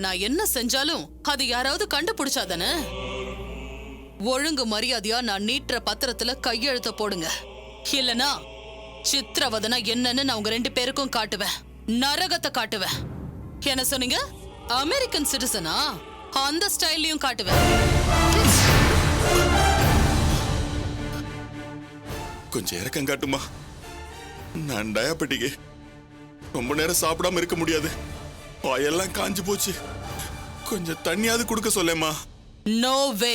நான் என்ன செஞ்சாலும் அது யாராவது கண்டுபிடிச்சாதானே. ஒழுங்கு மரியாதையா நான் நீட்டுற பத்திரத்துல கையெழுத்த போடுங்க. இல்லனா சித்திரவதனா என்னன்னு நான் உங்க 2 பேருக்கும் காட்டுவேன். நரகத்தை காட்டுவேன். என்ன சொன்னீங்க? அமெரிக்கன் சிட்டிசனா? அந்த ஸ்டைல்லையும் காட்டுவேன். கொஞ்சம் இறக்கம் காட்டுமா. நான் டயாபெட்டிக், ரொம்ப நேரம் சாப்பிடாம இருக்க முடியாது. வாயெல்லாம் காஞ்சு போச்சு. கொஞ்சம் தண்ணியாவது கொடுக்க சொல்லேம்மா. நோ வே.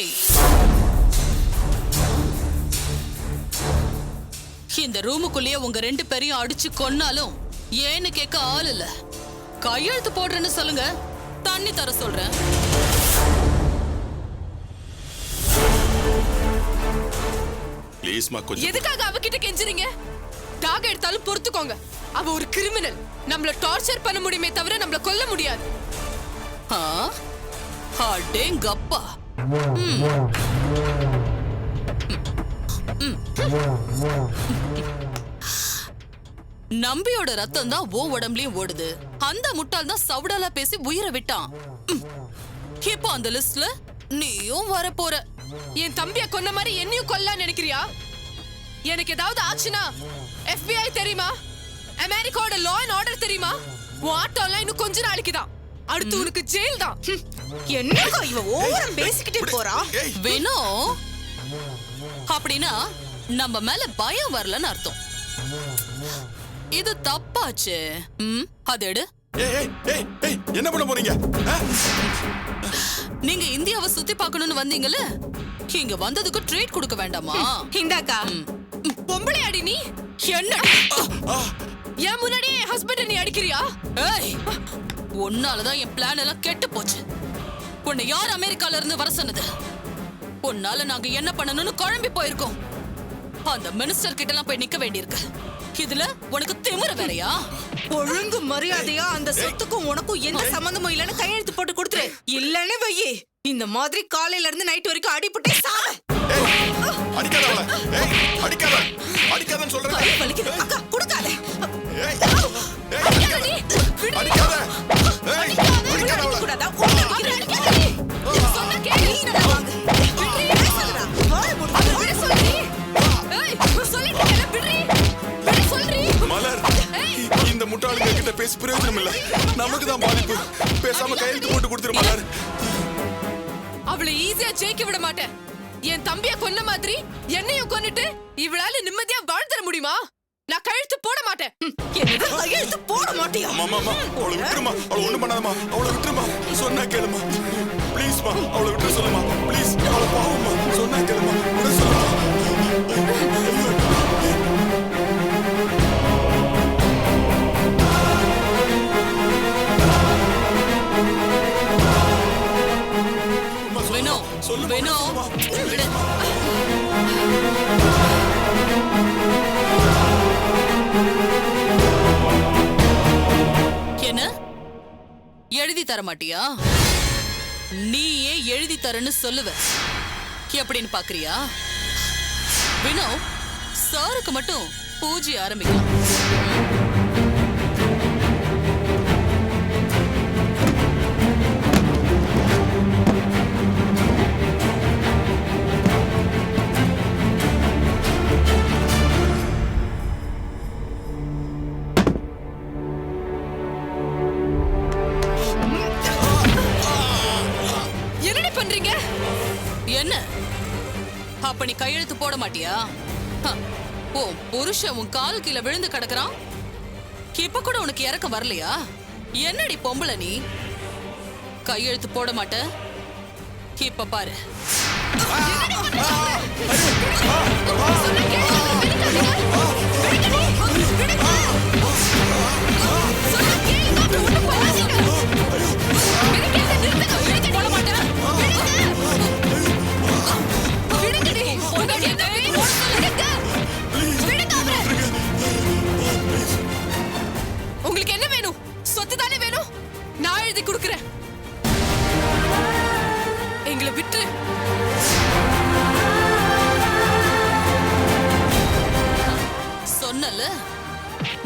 இந்த ரூமுக்குள்ளேயே உங்க 2 பேரையும் அடிச்சு கொன்னாலும் ஏன்னு கேட்க ஆள் இல்ல. கையெழுத்து போடுறேன்னு சொல்லுங்க, தண்ணி தர சொல்றேன். ப்ளீஸ்மா கொஞ்சம். எதுக்காக அவகிட்ட கெஞ்சுறீங்க? தாக எடுத்தாலும் பொறுத்துக்கோங்க. அவ ஒரு கிரிமினல். நம்மள டார்ச்சர் பண்ண முடியுமே தவிர நம்மள கொல்ல முடியாது. அடேங்கப்பா. நம்பியோட ரத்தம் தான் ஓ உடம்புலயும் ஓடுது. அந்த முட்டாள் தான் சவுடாலா பேசி உயிரை விட்டான். இப்போ அந்த லிஸ்ட்ல நீயும் வர போற. என் தம்பிய கொன்ன மாதிரி என்னையும் கொல்ல நினைக்கிறியா? எனக்கு ஏதாவது ஆச்சுனா FBI தெரியுமா? அமெரிக்காவோட லா அண்ட் ஆர்டர் தெரியுமா? வாட்டோலாம் இன்னும் கொஞ்ச நாளைக்கு தான். அடுத்து உனக்கு ஜெயில் தான். என்னக்கா இவ ஓவரா பேசிக்கிட்டே போறா? வேணும் அப்படின்னா நம்ம மேல பயம் வரலன்னு அர்த்தம். இது தப்பாச்சு. அது எடு. என்ன பண்ண போறீங்க? நீங்க இந்தியாவை சுத்தி பார்க்கணும்னு வந்தீங்கல்ல, இங்க வந்ததுக்கு ட்ரீட் கொடுக்க வேண்டாமா? இந்தாக்கா. பொம்பளை அடி நீ. என்ன என் முன்னாடி என் ஹஸ்பண்ட் நீ அடிக்கிறியா? ஏய், உன்னாலதான் என் பிளான் எல்லாம் கெட்டு போச்சு. உன்னை யார் அமெரிக்கால இருந்து வர சொன்னது? உன்னால நாங்க என்ன பண்ணணும்னு குழம்பி போயிருக்கோம். அந்த மினிஸ்டர் கிட்ட எல்லாம் போய் நிக்க வேண்டியிருக்கு. இதுல உனக்கு திமிரு வேறையா? ஒழுங்கு மரியாதையா அந்த சொத்துக்கும் உனக்கும் எந்த சம்பந்தமும் இல்லன்னு கையெழுத்து போட்டு கொடுத்துரு. இல்லன்னு வையே, இந்த மாதிரி காலையில இருந்து நைட் வரைக்கும் அடிபட்டே சாவ. அடிக்காத. அடிக்காத. அடிக்காதன்னு சொல்றேன். அக்கா கொடுக்காத. அடிக்காத. கூடாதா? சொன்னா கேளு. மலர், இந்த முட்டாளுங்க கிட்ட பேசி பிரயோஜனம் இல்ல. நமக்கு தான் பாதிப்பு. பேசாம கையெழுத்து போட்டு கொடுத்துரு மலர். அவளை ஈஸியா ஜெயிக்க விட மாட்டேன். என் தம்பிய கொன்ன மாதிரி என்னையும் கொன்னுட்டு இவளால நிம்மதியா வாழ்ந்துட முடியுமா? நான் கழுத்து போட மாட்டேன். கையெழுத்து போட மாட்டியா? அம்மா, அவளை விட்டுருமா. அவளை ஒண்ணும் பண்ணாதம்மா. அவளை விட்டுருமா. சொன்னா கேளுமா. ப்ளீஸ்மா, அவளை விட்டு சொல்லுமா. ப்ளீஸ், அவளை பாவம்மா. சொன்னா கேளுமா. விட சொல்லுமா. என்ன எழுதி தர மாட்டியா? நீயே எழுதி தரன்னு சொல்லுவ. எப்படின்னு பாக்குறியா? வினோ, சாருக்கு மட்டும் பூஜை ஆரம்பிக்கலாம். என்ன அப்ப நீ கையெழுத்து போட மாட்டியா? ஓ, புருஷன் உன் கால் கீழே விழுந்து கிடக்குறான். இப்ப கூட உனக்கு இறக்கம் வரலையா? என்னடி பொம்பளை நீ? கையெழுத்து போட மாட்ட? இப்ப பாரு. உங்களுக்கு என்ன வேணும்? சொத்து தானே வேணும்? நான் எழுதி கொடுக்கிறேன். எங்களை விட்டு சொன்னல,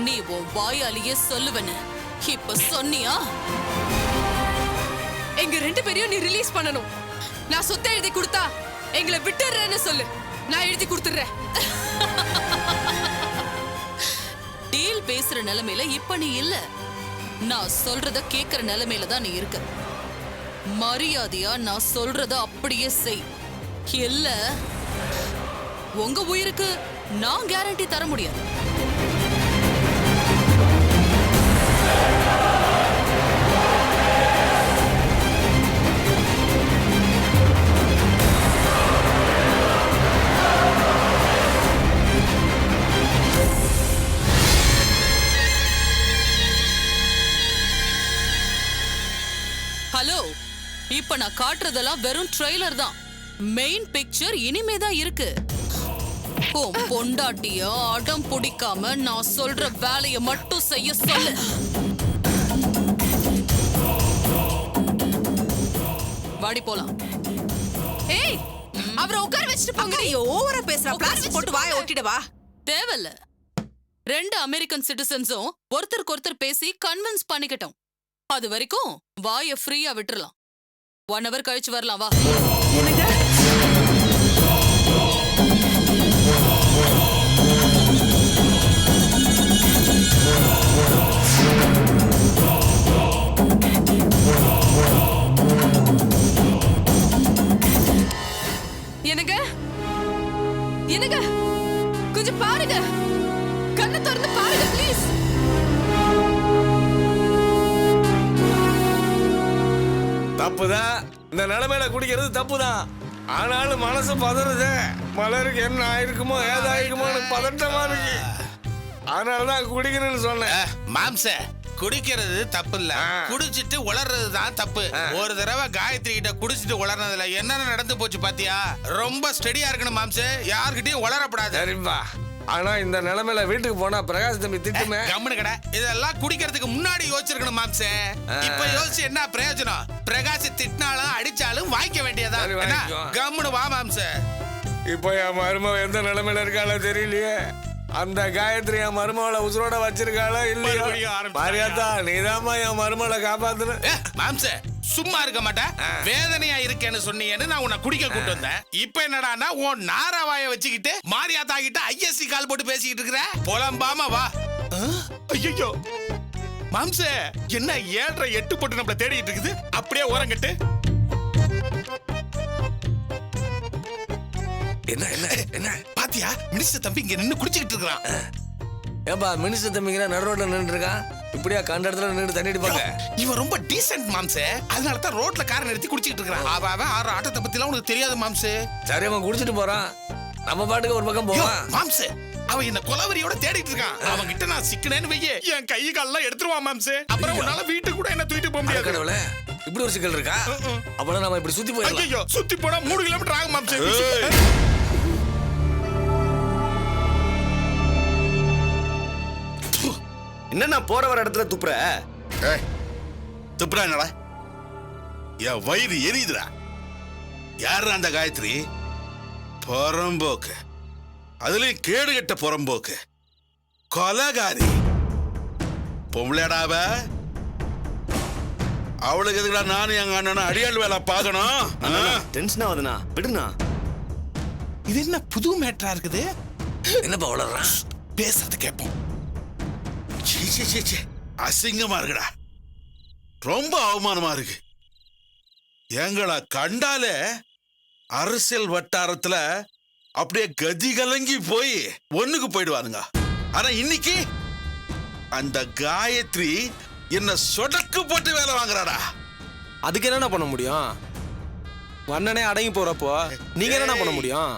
நீ உன் வாயாலேயே சொல்லுவன்னு. இப்ப சொன்னியா? எங்க 2 பேரையும் நீ ரிலீஸ் பண்ணணும். நான் சொத்தை எழுதி கொடுத்தா எங்களை விட்டுறேன்னு சொல்லு, நான் எழுதி கொடுத்துறேன். டீல் பேசுற நிலைமையில இப்ப நீ இல்ல. நான் சொல்றத கேக்குற நிலைமையில தான் நீ இருக்க. மரியாதையா நான் சொல்றத அப்படியே செய். இல்ல உங்க உயிருக்கு நான் கேரண்டி தர முடியாது. ஹலோ, இப்ப நான் காட்டுறதெல்லாம் வெறும் ட்ரெய்லர் தான். மெயின் பிக்சர் இனிமே தான் இருக்கு. பொண்டாட்டிய அடம் பிடிக்காம நான் சொல்ற வேலையை மட்டும் செய்ய சொல்லு. வாடி போலாம். ஏய், அவரை உட்கார வச்சுட்டு போங்க. ஓவரா பேசுற. பிளாஸ்டிக் போட்டு வாயை ஒட்டிடவா? தேவையில்ல. 2 அமெரிக்கன் சிட்டிசன்ஸும் ஒருத்தருக்கு ஒருத்தர் பேசி கன்வின்ஸ் பண்ணிக்கிட்டோம். அது வரைக்கும் வாயை ஃப்ரீயா விட்டுறலாம். 1 hour கழிச்சு வரலாம். வா. என்னங்க என்னங்க, கொஞ்சம் பாருங்க, கண்ணை திறந்து பாருங்க ப்ளீஸ். தப்புதான், இந்த நிலைமையில குடிக்கிறது தப்புதான். ஆனாலும் மனசு பதறுது. மலருக்கு என்ன ஆயிருக்குமோ ஏதாயிருக்குமோன்னு பதட்டமா இருக்கு. அதனாலதான் குடிக்கணும்னு சொன்னேன். மாம்ச குடிக்கிறது தப்பு இல்ல, குடிச்சிட்டு உளறது தான் தப்பு. ஒரு தடவை காயத்ரி கிட்ட குடிச்சிட்டு உளறதுல என்னென்ன நடந்து போச்சு பாத்தியா? ரொம்ப ஸ்டெடியா இருக்கணும் மாம்ச, யார்கிட்டயும் உளரப்படாது. சரிப்பா, ஆனா இந்த நிலைமையில வீட்டுக்கு போனா பிரகாஷ் தம்பி திட்டுமே. கம்முனு கடை. இதெல்லாம் குடிக்கிறதுக்கு முன்னாடி யோசிச்சிருக்கணும் மாம்ச. இப்ப யோசிச்சு என்ன பிரயோஜனம்? பிரகாஷ் திட்டினாலும் அடிச்சாலும் வாங்கிக்க வேண்டியதா? கம்முனு வா மாம்ச. இப்போ என் மருமக எந்த நிலைமையில இருக்காளோ தெரியலையே. அந்த காயத்ரி என் மருமகளை உசுரோட வச்சிருக்காளோ இல்லையா? மாரியாத்தா, நீதாம்மா என் மருமகளை காப்பாத்துன. மாம்ச சும்மா இருக்க மாட்டேன். வேதனையா இருக்கேன்னு சொன்னீங்கன்னு நான் உன்னை குடிக்க கூட்டு வந்தேன். இப்ப என்னடான்னா உன் நாராவாய வச்சுக்கிட்டு மாரியாத்தா கிட்ட ஐஎஸ்சி கால் போட்டு பேசிக்கிட்டு இருக்கிற. புலம்பாம வா. ஐயோ மாம்ச, என்ன 7:30 போட்டு நம்மள தேடிட்டு இருக்குது? அப்படியே ஓரங்கட்டு. என்ன என்ன என்ன பாத்தியா, மினிஸ்டர் தம்பி இங்க நின்னு குடிச்சுக்கிட்டு இருக்கான். ஏன்பா மினிஸ்டர் தம்பிங்கிற நடு ரோட்ல நின்று இருக்கான்? இப்படியா கண்ட இடத்துல நின்று தண்ணி அடிப்பாங்க? இவன் ரொம்ப டீசென்ட் மாம்சே, அதனால தான் ரோட்ல காரை நிறுத்தி குடிச்சிட்டு இருக்கான். அவன் ஆற ஆட்டத்தை பத்தி எல்லாம் உனக்கு தெரியாது மாம்சே. சரி, அவன் குடிச்சிட்டு போறான், நம்ம பாட்டுக்கு ஒரு பக்கம் போவான். மாம்சே, அவன் என்ன கொலவரியோட தேடிட்டு இருக்கான். அவன் கிட்ட நான் சிக்கனேன்னு வையே, என் கை கால்லாம் எடுத்துருவான் மாம்சே. அப்புறம் உன்னால வீட்டுக்கு கூட என்ன தூக்கிட்டு போக முடியாது. கடவுளே, இப்படி ஒரு சிக்கல் இருக்கா? அப்பலாம் நம்ம இப்படி சுத்தி போயிடலாம். ஐயோ, சுத்தி போனா 3 கிலோமீட்டர் ஆகும் மாம்சே. என்ன போற வர இடத்துல துப்புற? துப்புறா என்னடா? என் வயிறு எரியுதுடா. யாரு அந்த காயத்ரி? புறம்போக்கு, அதுலயும் கேடு கட்ட புறம்போக்கு, கொலகாரி. பொம்பளையாடாவ. அவளுக்கு எதுக்குடா நானும் எங்க அண்ணனும் அடியாள் வேலை பார்க்கணும்? டென்ஷன் ஆகுதுண்ணா, விடுண்ணா. இது என்ன புது மேட்டரா இருக்குது? என்னப்பா வளர்றான்? பேசுறது கேட்போம். அசிங்கமா இருக்குடா, ரொம்ப அவமானமா இருக்கு. எங்கள கண்டாலே அரசியல் வட்டாரத்துல அப்படியே கதி கலங்கி போய் ஒண்ணுக்கு போயிடுவானுங்க. ஆனா இன்னைக்கு அந்த காயத்ரி என்ன சொடக்கு போட்டு வேலை வாங்குறாடா. அதுக்கு என்னென்ன பண்ண முடியும்? அண்ணனே அடங்கி போறப்போ நீங்க என்ன பண்ண முடியும்?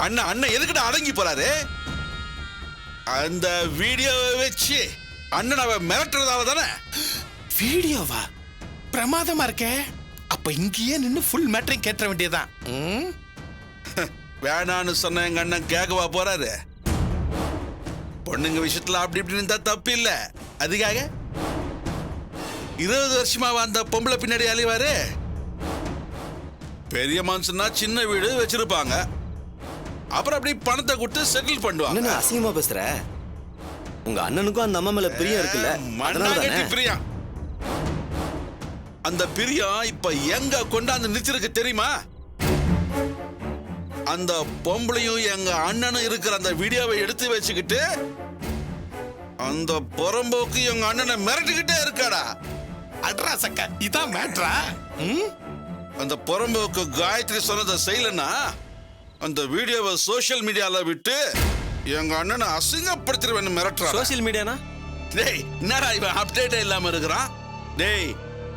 அண்ணன் எதுக்கிட்ட அடங்கி போறாரு? அந்த வீடியோவை வச்சு அண்ணன் அவ மிரட்டுறதால தானே. வீடியோவா? பிரமாதமா இருக்கே. அப்ப இங்கேயே நின்னு ஃபுல் மேட்டரையும் கேட்ட வேண்டியதான். வேணான்னு சொன்ன எங்க அண்ணன் கேட்கவா போறாரு? பொண்ணுங்க விஷயத்துல அப்படி இப்படி இருந்தா தப்பு இல்ல. அதுக்காக 20 வருஷமா அந்த பொம்பளை பின்னாடி அழிவாரு. பெரிய மனுஷன்னா சின்ன வீடு வச்சிருப்பாங்க, அப்புறம் அப்படி பணத்தை கொடுத்து செட்டில் பண்ணுவாங்க. என்ன அசிங்கமா பேசுற? உங்க அண்ணனுக்கும் அந்த அம்மா மேல பிரியம் இருக்குல்ல, அதனால தானே. பிரியம். அந்த பிரியா இப்ப எங்க கொண்டாந்து நிச்சிருக்கு தெரியுமா? அந்த பொம்பளையும் எங்க அண்ணனும் இருக்கிற அந்த வீடியோவை எடுத்து வச்சுக்கிட்டு அந்த புறம்போக்கு எங்க அண்ணனை மிரட்டிக்கிட்டே இருக்காடா. அட்ரா சக்க இதான் மேட்ரா. அந்த புறம்போக்கு காயத்ரி சொன்னதை செய்யலன்னா அந்த வீடியோவை சோசியல் மீடியால விட்டு எங்க அண்ணனை அசிங்கப்படுத்திடுவேன்னு மிரட்டுறா. சோசியல் மீடியானா? டேய் என்னடா இவன் அப்டேட்டே இல்லாம இருக்கிறான்? டேய்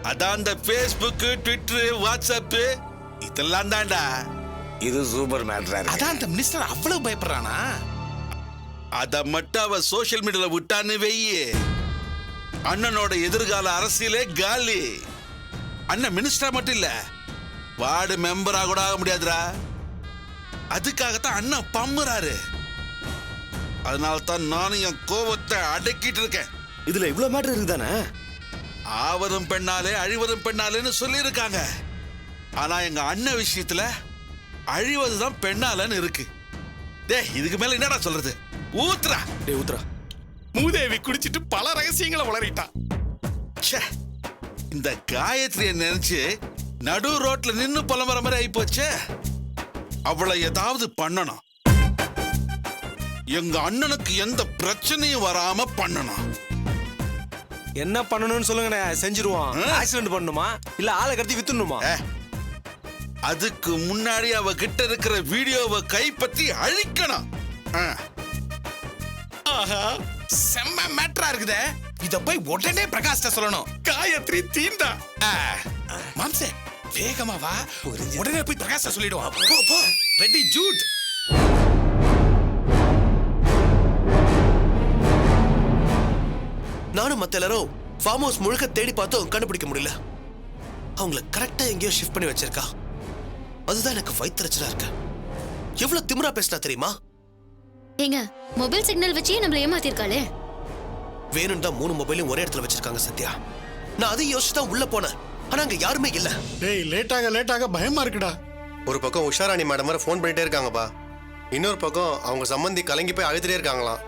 அதான் அந்த ஃபேஸ்புக், ட்விட்டர், வாட்ஸ்அப் இதெல்லாம் தான்டா. இது சூப்பர் மேட்ரா இருக்கு. அதான் அந்த மினிஸ்டர் அவ்வளவு பயப்படுறானா? அத மட்டும் அவ சோசியல் மீடியால விட்டான்னு வெய்யி, அண்ணனோட எதிர்கால அரசியலே காலி. அண்ணன் மினிஸ்டரா மட்டும் இல்ல, வார்டு மெம்பரா கூட ஆக முடியாதுடா. அதுக்காகத்தான் அண்ணன் பம்புறாரு. அதனால தான் நானும் என் கோவத்தை அடக்கிட்டு இருக்கேன். இதுல இவ்வளவு மேட்டர் இருக்குதானே? ஆவரும் பெண்ணாலே அழிவதும் பெண்ணாலேன்னு சொல்லி இருக்காங்க. ஆனா எங்க அண்ணன் விஷயத்துல அழிவதுதான் பெண்ணாலன்னு இருக்கு. டேய் இதுக்கு மேல என்னடா சொல்றது? ஊத்துறா. டேய் ஊத்துறா. மூதேவி குடிச்சிட்டு பல ரகசியங்களை வளரிட்டான். ச்சே, இந்த காயத்ரியை நினைச்சு நடு ரோட்ல நின்னு புலம்புற மாதிரி ஆயி போச்சே. அவளை ஏதாவது பண்ணணும். எங்க அண்ணனுக்கு எந்த பிரச்சனையும் வராம பண்ணணும். என்ன பண்ணணும்னு சொல்லுங்கண்ணே, செஞ்சிருவான். ஆக்சிடென்ட் பண்ணணுமா இல்ல ஆளை கடத்தி வித்துணுமா? அதுக்கு முன்னாடி அவ கிட்ட இருக்கிற வீடியோவை கைப்பற்றி அழிக்கணும். ஆஹா செம்ம மேட்ரா இருக்குதே. இத போய் உடனே பிரகாஷ்ட சொல்லணும். காயத்ரி தீந்தா. மாம்சே வேகமா வா, உடனே போய் பிரகாஷ்ட சொல்லிடுவோம். போ போ. ரெடி ஜூட். நானும் மத்த எல்லாரும் ஃபார்ம் ஹவுஸ் முழுக்க தேடி பார்த்தோம், கண்டுபிடிக்க முடியல. அவங்கள கரெக்டா எங்கேயோ ஷிஃப்ட் பண்ணி வச்சிருக்கா. அதுதான் எனக்கு வயிற்றுச்சலா இருக்கு. எவ்வளவு திமிரா பேசினா தெரியுமா? ஏங்க மொபைல் சிக்னல் வச்சு நம்மள ஏமாத்திருக்காளே. வேணும் தான் 3 மொபைலும் ஒரே இடத்துல வச்சிருக்காங்க சத்யா. நான் அதை யோசிச்சு தான் உள்ள போனேன். ஆனா அங்க யாருமே இல்ல. டேய் லேட்டாக பயமா இருக்குடா. ஒரு பக்கம் உஷாராணி மேடம் வர ஃபோன் பண்ணிட்டே இருக்காங்கப்பா. இன்னொரு பக்கம் அவங்க சம்பந்தி கலங்கி போய் அழுதுட்டே இருக்காங்களாம்.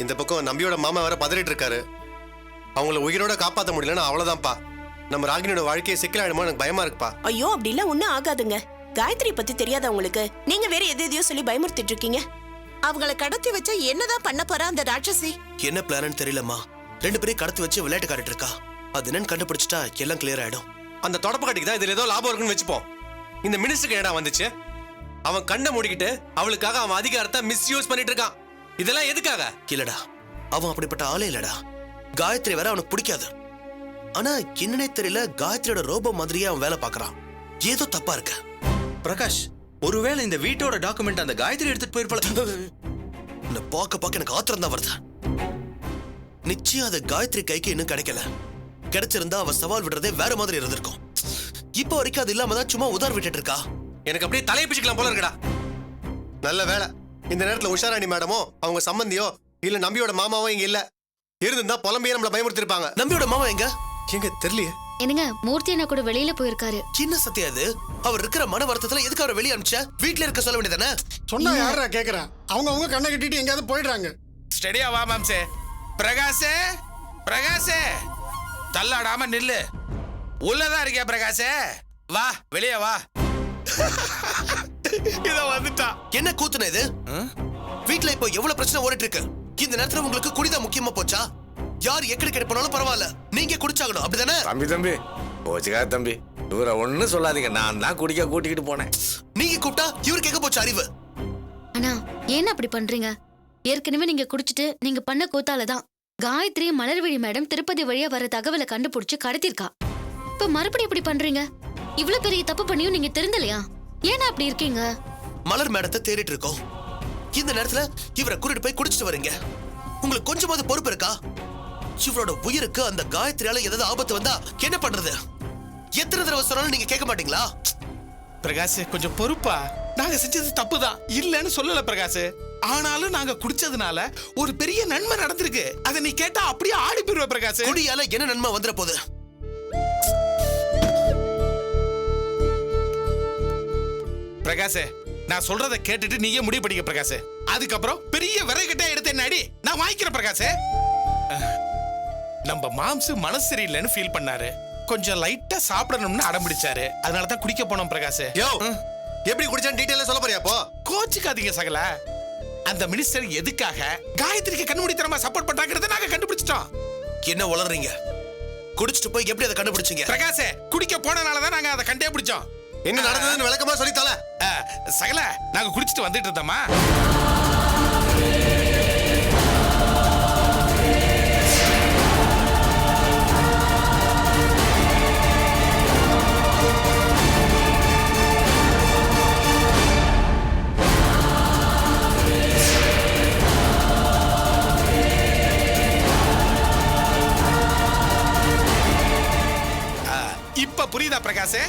இந்த பக்கம் நம்பியோட மாமா வேற பதறிட்டு இருக்காரு. அவங்கள உயிரோட காப்பாற்ற முடியலன்னா அவ்வளவுதான்ப்பா. நம்ம ராகினியோட வாழ்க்கையை சிக்கலாயிடுமோ எனக்கு பயமா இருக்குப்பா. ஐயோ அப்படிலாம் ஒன்னும் ஆகாதுங்க. காயத்ரி பத்தி தெரியாத உங்களுக்கு நீங்க வேற எதையோ சொல்லி பயமுறுத்திட்டு இருக்கீங்க. அவங்கள கடத்தி வச்சா என்னதான் பண்ண போறா அந்த ராட்சசி? என்ன பிளான்னு தெரியலம்மா. 2 பேரையும் கடத்தி வச்சு விளையாட்டு காட்டிட்டு இருக்கா. அது என்னன்னு கண்டுபிடிச்சிட்டா எல்லாம் கிளியர் ஆயிடும். அந்த தொடப்ப கட்டிக்கு தான் இதுல ஏதோ லாபம் இருக்குன்னு வச்சுப்போம். இந்த மினிஸ்டருக்கு என்னடா வந்துச்சு? அவன் கண்ணை மூடிக்கிட்டு அவளுக்காக அவன் அதிகாரத்தை மிஸ்யூஸ் பண்ணிட்டு இருக்கான். இதெல்லாம் எதுக்காக? இல்லடா, அவன் அப்படிப்பட்ட ஆளே இல்லடா. காயத்ரி வேற அவனுக்கு பிடிக்காது. ஆனா என்னன்னே தெரியல, காயத்ரியோட ரோபோ மாதிரியே அவன் வேலை பார்க்கறான். ஏதோ தப்பா இருக்கு. பிரகாஷ், ஒருவேளை இந்த வீட்டோட டாக்குமெண்ட் அந்த காயத்ரி எடுத்துட்டு போயிருப்பாள். இந்த பார்க்க எனக்கு ஆத்திரம் தான் வருது. நிச்சயம் அது காயத்ரி கைக்கு இன்னும் கிடைக்கல. கிடைச்சிருந்தா அவ சவால் விடுறதே வேற மாதிரி இருந்திருக்கும். இப்ப வரைக்கும் அது இல்லாம தான் சும்மா உதார் விட்டுட்டு இருக்கா. எனக்கு அப்படியே தலையை பிச்சுக்கலாம் போல இருக்கடா. நல்ல வேலை இந்த நேரத்துல உஷாராணி மேடமோ அவங்க சம்பந்தியோ இல்ல நம்பியோட மாமாவோ இங்க இல்ல. இருந்தா புலம்பியே நம்மள பயமுறுத்தி இருப்பாங்க. நம்பியோட மாமா எங்க தெரியலையே. என்னங்க மூர்த்தி அண்ணா கூட வெளியில போயிருக்காரு. என்ன சத்தியா இது? அவர் இருக்கிற மன வருத்தத்துல எதுக்கு அவரை வெளியே அனுப்பிச்ச? வீட்ல இருக்க சொல்ல வேண்டியதானே? சொன்னா யாரா கேக்குறா? அவங்க கண்ணை கட்டிட்டு எங்கயாவது போயிடுறாங்க. ஸ்டெடியா வா மாம்சே. பிரகாஷே பிரகாஷே தள்ளாடாம நில்லு. உள்ளதான் இருக்கியா பிரகாஷே? வா வெளியே வா. இத வந்துட்டா. என்ன கூத்துன இது? வீட்ல இப்போ எவ்வளவு பிரச்சனை ஓடிட்டு இருக்கு. இந்த நேரத்துல உங்களுக்கு குடிதான் முக்கியமா போச்சா? யார் எக்கடி கெட்டு போனாலும் பரவாயில்ல, நீங்க குடிச்சாகணும், அப்படிதானே? தம்பி போச்சுக்கா தம்பி, இவரை ஒன்னும் சொல்லாதீங்க. நான் தான் குடிக்க கூட்டிக்கிட்டு போனேன். நீங்க கூப்பிட்டா இவருக்கு எங்க போச்சு அறிவு? அண்ணா ஏன் அப்படி பண்றீங்க? ஏற்கனவே நீங்க குடிச்சிட்டு நீங்க பண்ண கூத்தாலதான் காயத்ரி மலர்விழி மேடம் திருப்பதி வழியா வர தகவலை கண்டுபிடிச்சு கடத்திருக்கா. இப்ப மறுபடியும் இப்படி பண்றீங்க? இவ்வளவு பெரிய தப்பு பண்ணியும் நீங்க தெரிந்தலையா? ஏன்னா அப்படி இருக்கீங்க? மலர் மேடத்தை தேடிட்டு இருக்கோம். இந்த நேரத்துல இவரை கூட்டிட்டு போய் குடிச்சிட்டு வரீங்க. உங்களுக்கு கொஞ்சமாவது பொறுப்பு இருக்கா? இவரோட உயிருக்கு அந்த காயத்ரியால ஏதாவது ஆபத்து வந்தா என்ன பண்றது? எத்தனை தடவை சொன்னாலும் நீங்க கேட்க மாட்டீங்களா? பிரகாஷ் கொஞ்சம் பொறுப்பா. நாங்க செஞ்சது தப்புதான், இல்லன்னு சொல்லல பிரகாஷ். ஆனாலும் நாங்க குடிச்சதுனால ஒரு பெரிய நன்மை நடந்திருக்கு. அதை நீ கேட்டா அப்படியே ஆடி போயிருவ பிரகாஷ். குடியால என்ன நன்மை வந்துற போகுது? பிரகாஷ் நான் சொல்றத கேட்டுட்டு நீயே முடிவு பண்ணிக்க பிரகாஷ். அதுக்கப்புறம் பெரிய விறகுட்டே எடுத்து என்னாடி நான் வாங்கிக்கிறேன் பிரகாஷ். நம்ம மாம்சு மனசு சரியில்லைன்னு ஃபீல் பண்ணாரு. கொஞ்சம் லைட்டா சாப்பிடணும்னு அடம் பிடிச்சாரு. அதனால தான் குடிக்க போனோம் பிரகாஷ். யோ எப்படி குடிச்சான்னு டீடைலா சொல்ல போறியா அப்போ? கோச்சுக்காதீங்க சகல. அந்த மினிஸ்டர் எதுக்காக காயத்ரிக்கு கண்மூடித்தனமா சப்போர்ட் பண்றாங்கறத நாங்க கண்டுபிடிச்சிட்டோம். என்ன உளறீங்க? குடிச்சிட்டு போய் எப்படி அதை கண்டுபிடிச்சீங்க? பிரகாஷ் குடிக்க போனனால தான் நாங்க அதை கண்டே பிடிச்சோம். என்ன நடந்ததுன்னு விளக்கமா சொல்லி தல. சகல நாங்க குடிச்சிட்டு வந்துட்டு இருந்தோமா. இப்ப புரியுதா பிரகாஷ்?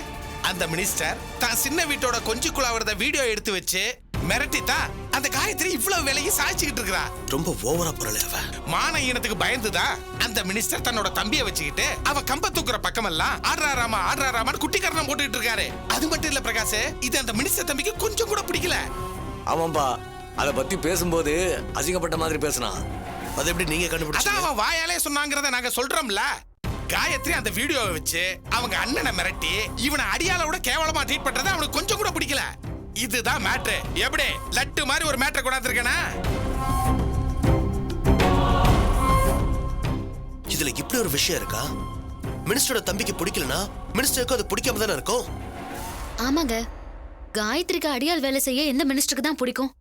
அந்த மினிஸ்டர் தான் சின்ன வீட்டோட கொஞ்சம் குழாவறத வீடியோ எடுத்து வச்சு மிரட்டித்தா அந்த காயத்ரி இவ்வளவு வேலையை சாய்ச்சிக்கிட்டு இருக்கா. ரொம்ப ஓவரா போறல அவ. மான ஈனத்துக்கு பயந்துதா அந்த மினிஸ்டர் தன்னோட தம்பியை வச்சுக்கிட்டு அவ கம்ப தூக்குற பக்கமெல்லாம் ஆடுறாராமான்னு குட்டிக்காரனம் போட்டுக்கிட்டு இருக்காரு. அது மட்டும் இல்ல பிரகாஷ், இது அந்த மினிஸ்டர் தம்பிக்கு கொஞ்சம் கூட பிடிக்கல. ஆமாம்பா, அத பத்தி பேசும்போது அசிங்கப்பட்ட மாதிரி பேசினா. அது எப்படி நீங்க கண்டுபிடிச்சீங்க? அதான் அவன் வாயாலே சொன்னாங்கறத நாங்க சொல்றோம்ல. காயத்ரி அந்த வீடியோவை வச்சு அவங்க அண்ணனை மிரட்டி இவனை அடியாளோட கேவலமா ட்ரீட் பண்றது அவனுக்கு கொஞ்சம் கூட பிடிக்கல. இதுதான் மேட்ரு. எப்படி லட்டு மாதிரி ஒரு மேட்டரை கொண்டாந்துருக்கேனா? இதுல இப்படி ஒரு விஷயம் இருக்கா? மினிஸ்டரோட தம்பிக்கு பிடிக்கலனா மினிஸ்டருக்கு அது பிடிக்காம தானே இருக்கும். ஆமாங்க, காயத்ரிக்கு அடியால் வேலை செய்ய எந்த மினிஸ்டருக்கு தான் பிடிக்கும்?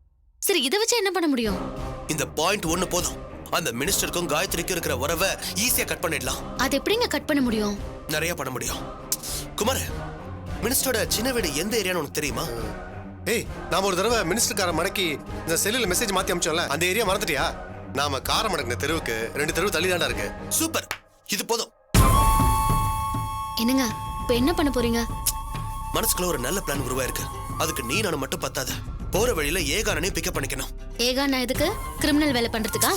சரி, இதை வச்சு என்ன பண்ண முடியும்? இந்த பாயிண்ட் ஒண்ணு போதும். அந்த மினிஸ்டருக்கும் காயத்ரிக்கும் இருக்கிற உறவை ஈஸியா கட் பண்ணிடலாம். அது எப்படிங்க கட் பண்ண முடியும்? நிறைய பண்ண முடியும். குமார், மினிஸ்டரோட சின்ன வீடு எந்த ஏரியான்னு உனக்கு தெரியுமா? ஏய், நாம ஒரு தடவை மினிஸ்டர்கார மடக்கி இந்த செல்லுல மெசேஜ் மாத்தி அனுப்பிச்சோம்ல, அந்த ஏரியா மறந்துட்டியா? நாம கார மடக்கின தெருவுக்கு 2 தெரு தள்ளி தாண்டா இருக்கு. சூப்பர், இது போதும். என்னங்க இப்ப என்ன பண்ண போறீங்க? மனசுக்குள்ள ஒரு நல்ல பிளான் உருவாயிருக்கு. அதுக்கு நீ நானும் மட்டும் பத்தாது. போற வழியில ஏகானனையும் பிக்கப் பண்ணிக்கணும். ஏகானா எதுக்கு? கிரிமினல் வேலை பண்றதுக்கா?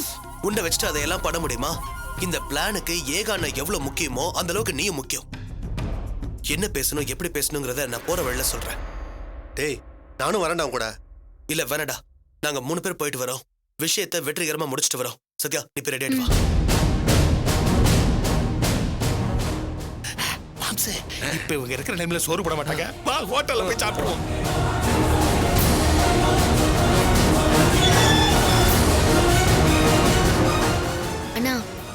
உன்னை வச்சுட்டு அதையெல்லாம் பண்ண முடியுமா? இந்த பிளானுக்கு ஏகானா எவ்வளவு முக்கியமோ அந்த அளவுக்கு நீயும் முக்கியம். என்ன பேசணும், எப்படி பேசணுங்கிறத நான் போற வழியில சொல்றேன். டேய், நானும் வரேன்டா கூட. இல்ல வேணடா, நாங்க 3 பேர் போயிட்டு வரோம். விஷயத்தை வெற்றிகரமா முடிச்சிட்டு வரோம். சத்யா, நீ போய் ரெடி ஆயிட்டு வா. மாம்சே, இப்ப இவங்க இருக்கிற டைம்ல சோறு போட மாட்டாங்க. வா ஹோட்டல்ல போய் சாப்பிடுவோம். அண்ணா,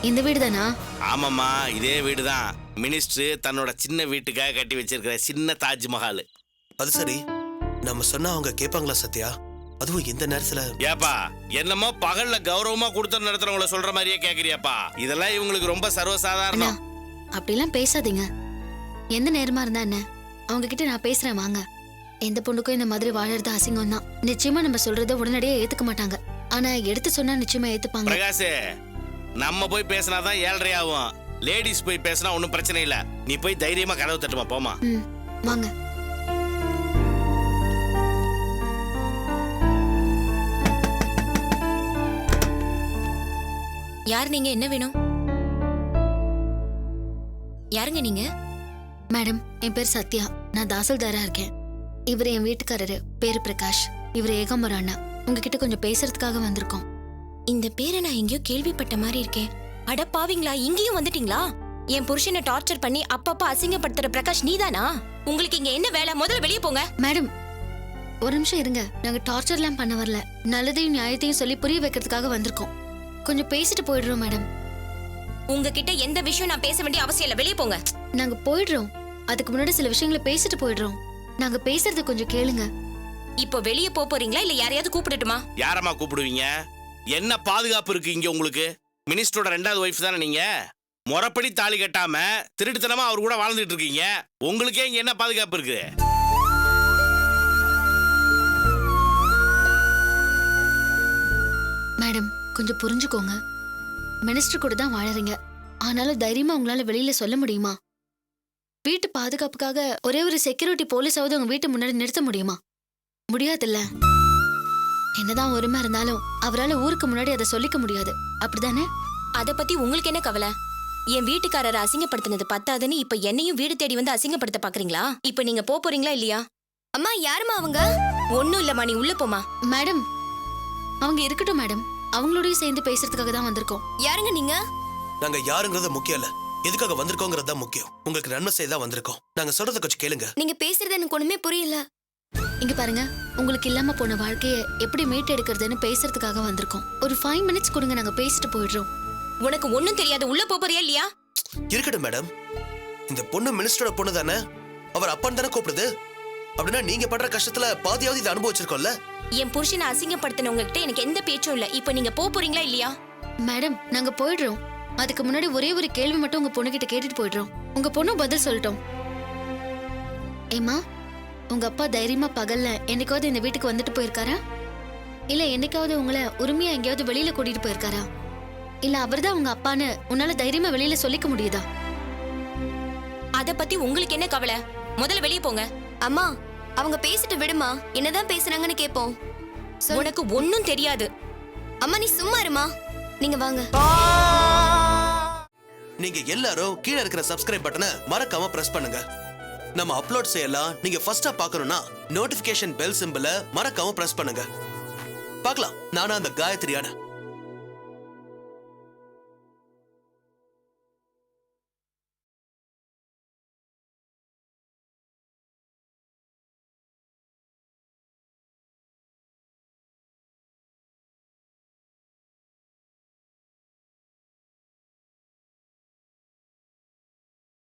இந்த வீடு தானா? ஆமாம்மா, இதே வீடு தான். மினிஸ்டர் தன்னோட சின்ன வீட்டுக்காக கட்டி வச்சிருக்கிற சின்ன தாஜ்மஹால். அது சரி, நம்ம சொன்னா அவங்க கேட்பாங்களா சத்யா? அதுவும் இந்த நேரத்துல? ஏப்பா, என்னமோ பகல்ல கௌரவமா கொடுத்த நடத்துறவங்கள சொல்ற மாதிரியே கேக்குறியாப்பா? இதெல்லாம் இவங்களுக்கு ரொம்ப சர்வசாதாரணம். அப்படிலாம் பேசாதீங்க. எந்த நேரமா இருந்தா என்ன, அவங்க கிட்ட நான் பேசுறேன் வாங்க. எந்த பொண்ணுக்கும் இந்த மாதிரி வாழறது அசிங்கம் தான். நிச்சயமா நம்ம சொல்றத உடனடியே ஏத்துக்க மாட்டாங்க. ஆனா எடுத்து சொன்னா நிச்சயமா ஏத்துப்பாங்க. பிரகாஷ், நம்ம போய் பேசினாதான் 7:30 ஆகும். லேடிஸ் போய் பேசினா ஒன்னும் பிரச்சனை இல்ல. நீ போய் தைரியமா கதவு தட்டுமா, போமா. வாங்க. யார் நீங்க? என்ன வேணும்? யாருங்க நீங்க? மேடம், என் பேர் சத்யா. நான் தாசில்தாரா இருக்கேன். இவர் என் வீட்டுக்காரரு, பேரு பிரகாஷ். இவர் ஏகாம்பர அண்ணா. உங்ககிட்ட கொஞ்சம் பேசுறதுக்காக வந்திருக்கோம். இந்த பேரை நான் எங்கேயோ கேள்விப்பட்ட மாதிரி இருக்கேன். அட பாவிங்களா, இங்கேயும் வந்துட்டீங்களா? என் புருஷனை டார்ச்சர் பண்ணி அப்பப்ப அசிங்கப்படுத்துற பிரகாஷ் நீதானா? உங்களுக்கு இங்க என்ன வேலை? முதல்ல வெளியே போங்க. மேடம், ஒரு நிமிஷம் இருங்க. நாங்க டார்ச்சர்லாம் பண்ண வரல. நல்லதையும் நியாயத்தையும் சொல்லி புரிய வைக்கிறதுக்காக வந்திருக்கோம். கொஞ்சம் பேசிட்டு போயிடுறோம் மேடம். உங்ககிட்ட எந்த விஷயம் நான் பேச வேண்டிய அவசியம் இல்ல. வெளியே போங்க. நாங்க போயிடுறோம். அதுக்கு முன்னாடி சில விஷயங்களை பேசிட்டு போயிடுறோம். நாங்க பேசுறத கொஞ்சம் கேளுங்க. இப்போ வெளியே போறீங்களா இல்ல யாரையாவது கூப்பிடட்டுமா? யாரம்மா கூப்பிடுவீங்க? என்ன பாதுகாப்பு இருக்கு இங்க உங்களுக்கு? மினிஸ்டரோட 2வது ஒய்ஃப் தானே நீங்க? முறைப்படி தாலி கட்டாம திருட்டுத்தனமா அவர் கூட வாழ்ந்துட்டு இருக்கீங்க. உங்களுக்கே இங்க என்ன பாதுகாப்பு இருக்கு? மேடம், கொஞ்சம் புரிஞ்சுக்கோங்க. மினிஸ்டர் கூட தான் வாழறீங்க. ஆனாலும் தைரியமா உங்களால வெளியில சொல்ல முடியுமா? வீட்டு பாதுகாப்புக்காக ஒரே ஒரு செக்யூரிட்டி போலீஸாவது உங்க வீட்டு முன்னாடி நிறுத்த முடியுமா? முடியாதுல்ல. என்னதான் உரிமை இருந்தாலும் அவரால் ஊருக்கு முன்னாடி அதை சொல்லிக்க முடியாது. அப்படிதானே? அத பத்தி உங்களுக்கு என்ன கவலை? என் வீட்டுக்காரரை அசிங்கப்படுத்தினது பத்தாதுன்னு இப்ப என்னையும் வீடு தேடி வந்து அசிங்கப்படுத்த பாக்குறீங்களா? இப்ப நீங்க போறீங்களா இல்லையா? அம்மா, யாருமா அவங்க? ஒண்ணும் இல்லம்மா, நீ உள்ள போமா. மேடம், அவங்க இருக்கட்டும் மேடம். அவங்களோடய சேர்ந்து பேசுறதுக்காக தான் வந்திருக்கோம். யாருங்க நீங்க? நாங்க யாருங்கிறது முக்கியம் இல்ல. எதுக்காக வந்திருக்கோங்கிறது தான் முக்கியம். உங்களுக்கு நன்மை செய்ய தான் வந்திருக்கோம். நாங்க சொல்றத கொஞ்சம் கேளுங்க. நீங்க பேசுறது எனக்கு ஒண்ணுமே புரியல. இங்க பாருங்க, உங்களுக்கு இல்லாம போன வாழ்க்கைய எப்படி மீட்டு எடுக்கிறதுன்னு பேசுறதுக்காக வந்திருக்கோம். ஒரு 5 மினிட்ஸ் கொடுங்க, நாங்க பேசிட்டு போயிடுறோம். உனக்கு ஒண்ணும் தெரியாது, உள்ள போறியா இல்லையா? இருக்கட்டும் மேடம், இந்த பொண்ணு மினிஸ்டரோட பொண்ணு தானே, அவர் அப்பன் தானே கூப்பிடுது. அப்படின்னா நீங்க படுற கஷ்டத்துல பாதியாவது இதை அனுபவிச்சிருக்கோம்ல. என் புருஷனை அசிங்கப்படுத்தின உங்ககிட்ட எனக்கு எந்த பேச்சும் இல்ல. இப்ப நீங்க போறீங்களா இல்லையா? மேடம், நாங்க போயிடுறோம். அதுக்கு முன்னாடி ஒரே ஒரு கேள்வி மட்டும் உங்க பொண்ணு கிட்ட கேட்டுட்டு போயிடுறோம். உங்க பொண்ணு பதில் சொல்லட்டும். ஏமா, உங்க அப்பா தைரியமா பகல்ல என்னைக்காவது இந்த வீட்டுக்கு வந்துட்டு போயிருக்காரா? இல்ல என்னைக்காவது உங்களை உரிமையா எங்கேயாவது வெளியில கூட்டிட்டு போயிருக்காரா? இல்ல அவர்தான் உங்க அப்பான்னு உன்னால தைரியமா வெளியில சொல்லிக்க முடியுதா? அத பத்தி உங்களுக்கு என்ன கவலை? முதல்ல வெளியே போங்க. அம்மா, அவங்க பேசிட்டு விடுமா, என்னதான் பேசுறாங்கன்னு கேப்போம். உனக்கு ஒண்ணும் தெரியாது. அம்மா நீ சும்மா இருமா. நீங்க வாங்க. நீங்க எல்லாரும் கீழே இருக்கிற சப்ஸ்கிரைப் பட்டனை மறக்காம பிரஸ் பண்ணுங்க. நம்ம அப்லோட் செய்யலாம் நீங்க ஃபர்ஸ்டா பார்க்கணும்னா நோட்டிபிகேஷன் பெல் சிம்பலை மறக்காம பிரஸ் பண்ணுங்க. பார்க்கலாம் நானா அந்த காயத்ரியான